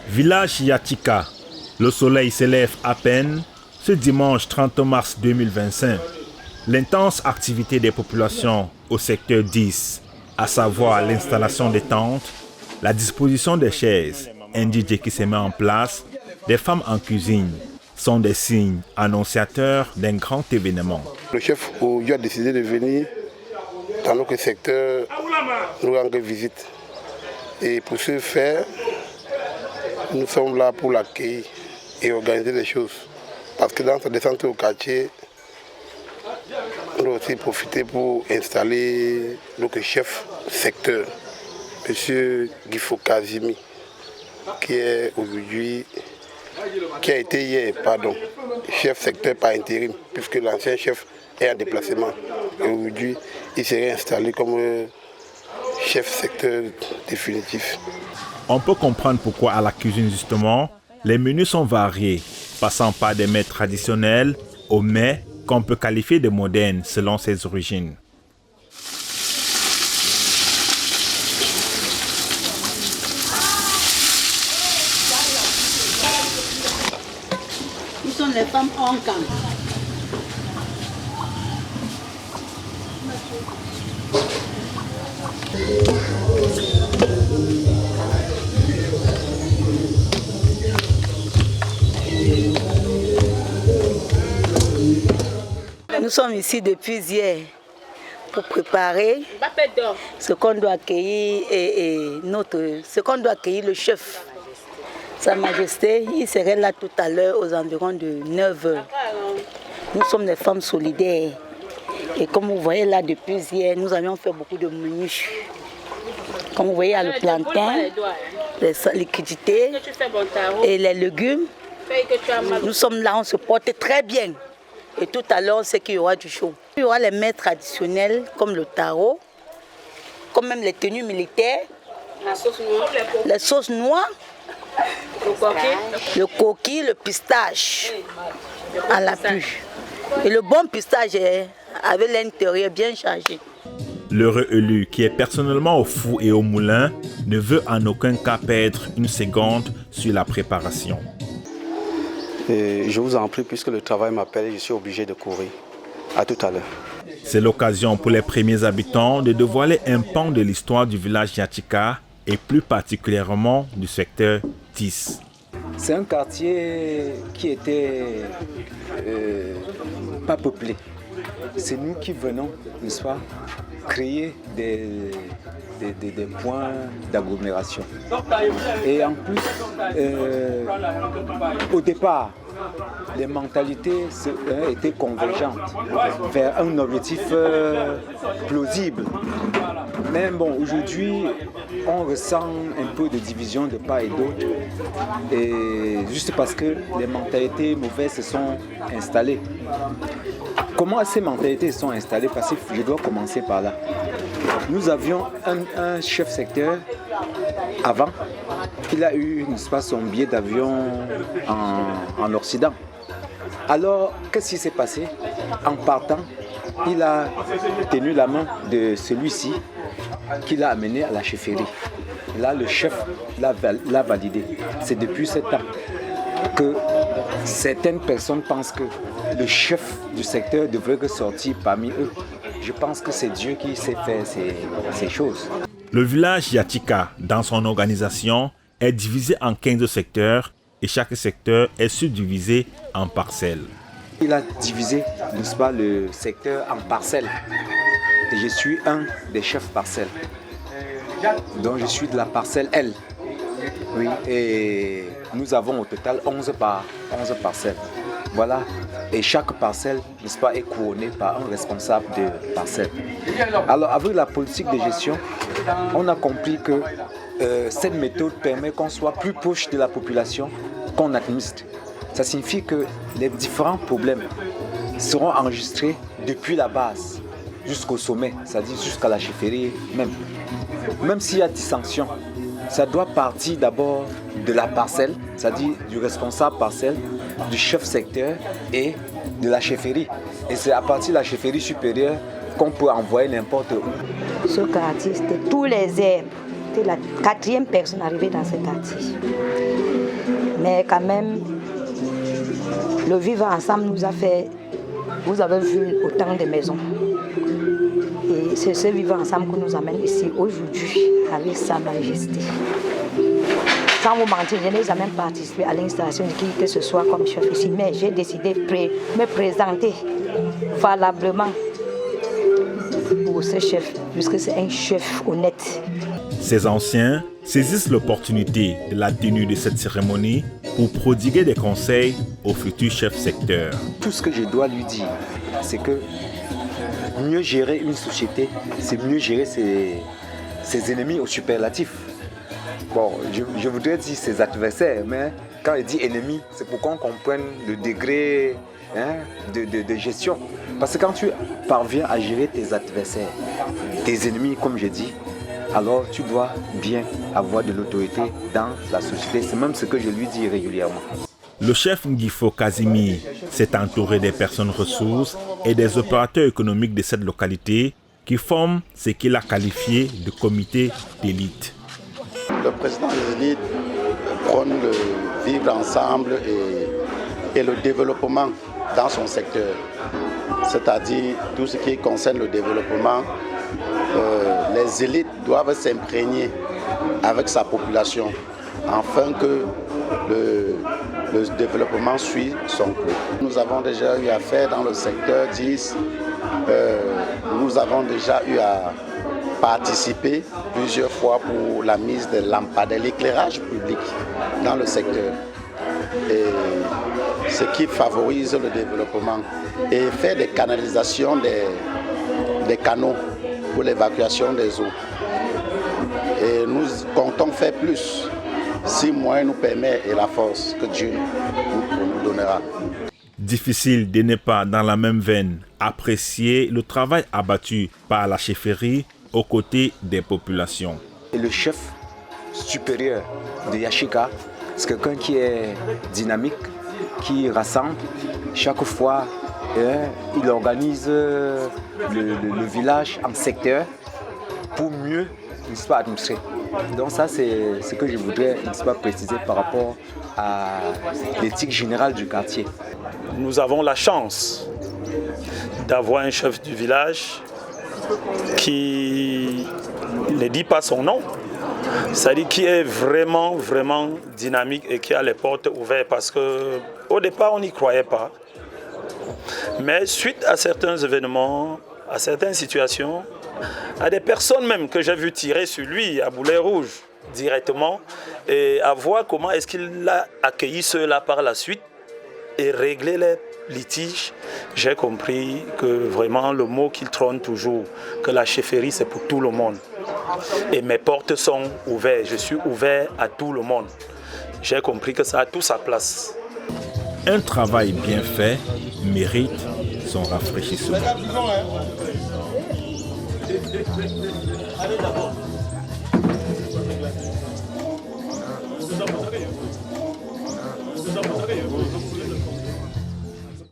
Village Yatika. Le soleil s'élève à peine ce dimanche 30 mars 2025. L'intense activité des populations au secteur 10, à savoir l'installation des tentes, la disposition des chaises, un DJ qui se met en place, des femmes en cuisine, sont des signes annonciateurs d'un grand événement. Le chef a décidé de venir dans notre secteur nous rendre visite. Et pour ce faire, nous sommes là pour l'accueillir et organiser les choses. Parce que dans cette descente au quartier, nous avons aussi profité pour installer notre chef secteur, M. Gifo Kazimi, qui a été hier, chef secteur par intérim, puisque l'ancien chef est en déplacement. Et aujourd'hui, il s'est installé comme chef secteur définitif. On peut comprendre pourquoi à la cuisine justement, les menus sont variés, passant par des mets traditionnels aux mets qu'on peut qualifier de modernes selon ses origines. Nous sommes les femmes en camp. Nous sommes ici depuis hier pour préparer ce qu'on doit accueillir ce qu'on doit accueillir le chef. Sa Majesté, il serait là tout à l'heure aux environs de 9h. Nous sommes des femmes solidaires. Et comme vous voyez là depuis hier, nous avions fait beaucoup de menus. Comme vous voyez, il y a le plantain, les liquidités et les légumes. Nous sommes là, on se porte très bien. Et tout à l'heure, on sait qu'il y aura du chaud. Il y aura les mets traditionnels comme le taro, comme même les tenues militaires, les sauces noires, le coquille, le pistache à l'appui. Et le bon pistache avec l'intérieur bien chargé. L'heureux élu, qui est personnellement au four et au moulin, ne veut en aucun cas perdre une seconde sur la préparation. Et je vous en prie, puisque le travail m'appelle, je suis obligé de courir. À tout à l'heure. C'est l'occasion pour les premiers habitants de dévoiler un pan de l'histoire du village Yatika et plus particulièrement du secteur 10. C'est un quartier qui était pas peuplé. C'est nous qui venons, n'est-ce pas, créer des points d'agglomération. Et en plus, au départ, les mentalités étaient convergentes vers un objectif plausible. Mais bon, aujourd'hui, on ressent un peu de division de part et d'autre. Et juste parce que les mentalités mauvaises se sont installées. Comment ces mentalités se sont installées? Parce que je dois commencer par là. Nous avions un chef secteur avant. Il a eu, n'est-ce pas, son billet d'avion en Occident. Alors, qu'est-ce qui s'est passé? En partant, il a tenu la main de celui-ci qu'il a amené à la chefferie. Là, le chef l'a validé. C'est depuis ce temps que certaines personnes pensent que le chef du secteur devrait sortir parmi eux. Je pense que c'est Dieu qui sait faire ces choses. Le village Yatika, dans son organisation, est divisé en 15 secteurs et chaque secteur est subdivisé en parcelles. Il a divisé, n'est-ce pas, le secteur en parcelles. Et je suis un des chefs parcelles. Donc je suis de la parcelle L. Oui, et nous avons au total 11 parcelles. Voilà. Et chaque parcelle, n'est-ce pas, est couronnée par un responsable de parcelle. Alors avec la politique de gestion, on a compris que cette méthode permet qu'on soit plus proche de la population, qu'on administre. Ça signifie que les différents problèmes seront enregistrés depuis la base jusqu'au sommet, c'est-à-dire jusqu'à la chefferie même. Même s'il y a des sanctions, ça doit partir d'abord de la parcelle, c'est-à-dire du responsable parcelle, du chef secteur et de la chefferie. Et c'est à partir de la chefferie supérieure qu'on peut envoyer n'importe où. Ce quartier, c'était tous les herbes. C'était la 4e personne arrivée dans ce quartier. Mais quand même, le vivre ensemble nous a fait, vous avez vu, autant de maisons. Et c'est ce vivre ensemble qui nous amène ici aujourd'hui avec Sa Majesté. Sans vous mentir, je n'ai jamais participé à l'installation de qui que ce soit comme chef ici, mais j'ai décidé de me présenter valablement pour ce chef, puisque c'est un chef honnête. Ces anciens saisissent l'opportunité de la tenue de cette cérémonie pour prodiguer des conseils au futur chef secteur. Tout ce que je dois lui dire, c'est que mieux gérer une société, c'est mieux gérer ses ennemis au superlatif. Bon, je voudrais dire ses adversaires, mais quand il dit ennemi, c'est pour qu'on comprenne le degré de gestion. Parce que quand tu parviens à gérer tes adversaires, tes ennemis, comme je dis, alors tu dois bien avoir de l'autorité dans la société. C'est même ce que je lui dis régulièrement. Le chef Ngifo Casimir s'est entouré des personnes ressources et des opérateurs économiques de cette localité qui forment ce qu'il a qualifié de comité d'élite. Le président des élites prône le vivre ensemble et le développement dans son secteur. C'est-à-dire tout ce qui concerne le développement, les élites doivent s'imprégner avec sa population afin que le développement suit son cours. Nous avons déjà eu à faire dans le secteur 10, nous avons déjà eu à participer plusieurs fois pour la mise de lampadaires, l'éclairage public dans le secteur. Et ce qui favorise le développement et faire des canalisations des canaux pour l'évacuation des eaux. Et nous comptons faire plus si moyen nous permet et la force que Dieu nous donnera. Difficile de ne pas, dans la même veine, apprécier le travail abattu par la chefferie aux côtés des populations. Et le chef supérieur de Yashika, c'est quelqu'un qui est dynamique, qui rassemble. Chaque fois, il organise le village en secteur pour mieux administrer. Donc ça, c'est ce que je voudrais préciser par rapport à l'éthique générale du quartier. Nous avons la chance d'avoir un chef du village qui ne dit pas son nom, c'est-à-dire qui est vraiment, vraiment dynamique et qui a les portes ouvertes parce qu'au départ, on n'y croyait pas. Mais suite à certains événements, à certaines situations, à des personnes même que j'ai vu tirer sur lui à boulet rouge directement et à voir comment est-ce qu'il a accueilli ceux-là par la suite et réglé les litiges, j'ai compris que vraiment le mot qu'il trône toujours, que la chefferie c'est pour tout le monde. Et mes portes sont ouvertes, je suis ouvert à tout le monde. J'ai compris que ça a tout sa place. Un travail bien fait mérite son rafraîchissement. Allez d'abord. Nous sommes